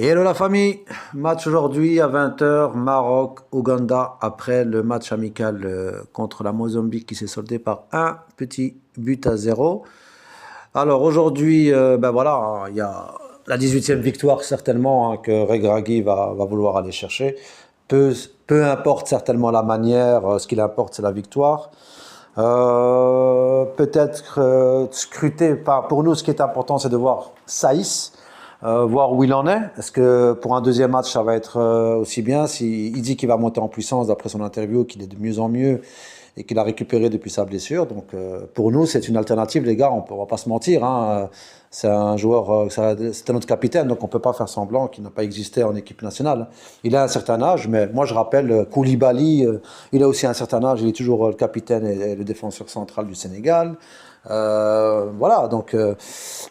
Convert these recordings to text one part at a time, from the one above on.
Et hello la famille, match aujourd'hui à 20 h, Maroc-Ouganda, après le match amical contre la Mozambique qui s'est soldé par un petit but à zéro. Alors aujourd'hui, ben voilà, hein, il y a la 18e victoire certainement, hein, que Regragui va vouloir aller chercher. Peu, peu importe certainement la manière, ce qu'il importe c'est la victoire. Peut-être scruter, pour nous ce qui est important c'est de voir Saïs, voir où il en est. Est-ce que pour un deuxième match, ça va être aussi bien? Il dit qu'il va monter en puissance d'après son interview, qu'il est de mieux en mieux et qu'il a récupéré depuis sa blessure. Donc pour nous, c'est une alternative, les gars, on va pas se mentir, hein. C'est un joueur, c'est notre capitaine, donc on peut pas faire semblant qu'il n'a pas existé en équipe nationale. Il a un certain âge, mais moi je rappelle, Koulibaly, il a aussi un certain âge, il est toujours le capitaine et le défenseur central du Sénégal. Voilà, donc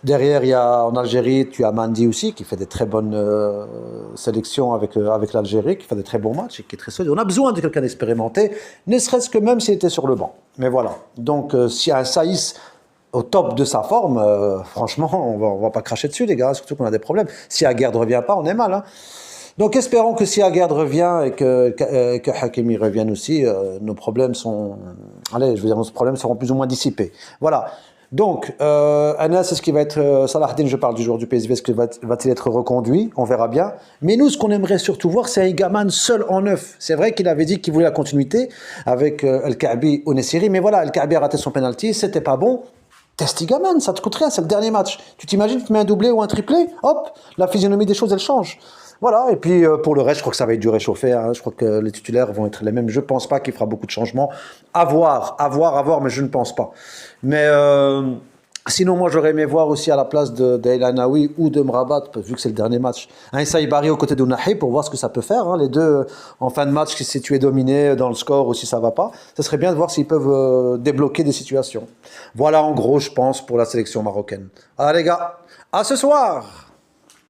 derrière, il y a en Algérie, tu as Mandi aussi qui fait des très bonnes sélections avec l'Algérie, qui fait des très bons matchs et qui est très solide. On a besoin de quelqu'un d'expérimenté, ne serait-ce que même s'il était sur le banc. Mais voilà, donc s'il y a un Saïs au top de sa forme, franchement, on va pas cracher dessus, les gars, surtout qu'on a des problèmes. Si Aguerd ne revient pas, on est mal, hein. Donc espérons que si Aguerd revient et que Hakimi revienne aussi, nos problèmes sont, allez, je veux dire, nos problèmes seront plus ou moins dissipés. Voilà. Donc, Anas, est-ce qu'il va être, Salahdine, je parle du joueur du PSV, est-ce que va-t-il être reconduit? On verra bien. Mais nous, ce qu'on aimerait surtout voir, c'est Aigaman seul en neuf. C'est vrai qu'il avait dit qu'il voulait la continuité avec El Kaabi ou Nessiri, mais voilà, El Kaabi a raté son penalty, c'était pas bon. Teste Aigaman, ça te coûte rien, c'est le dernier match. Tu t'imagines, tu mets un doublé ou un triplé, hop, la physionomie des choses, elle change. Voilà, et puis pour le reste, je crois que ça va être du réchauffé, hein. Je crois que les titulaires vont être les mêmes. Je ne pense pas qu'il fera beaucoup de changements. À voir, mais je ne pense pas. Mais sinon, moi, j'aurais aimé voir aussi à la place d'El Anaoui ou de Mrabat, vu que c'est le dernier match, un Saïbari aux côtés d'Ounahi pour voir ce que ça peut faire, hein. Les deux, en fin de match, si tu es dominé dans le score ou si ça ne va pas, ça serait bien de voir s'ils peuvent débloquer des situations. Voilà, en gros, je pense, pour la sélection marocaine. Allez, les gars, à ce soir!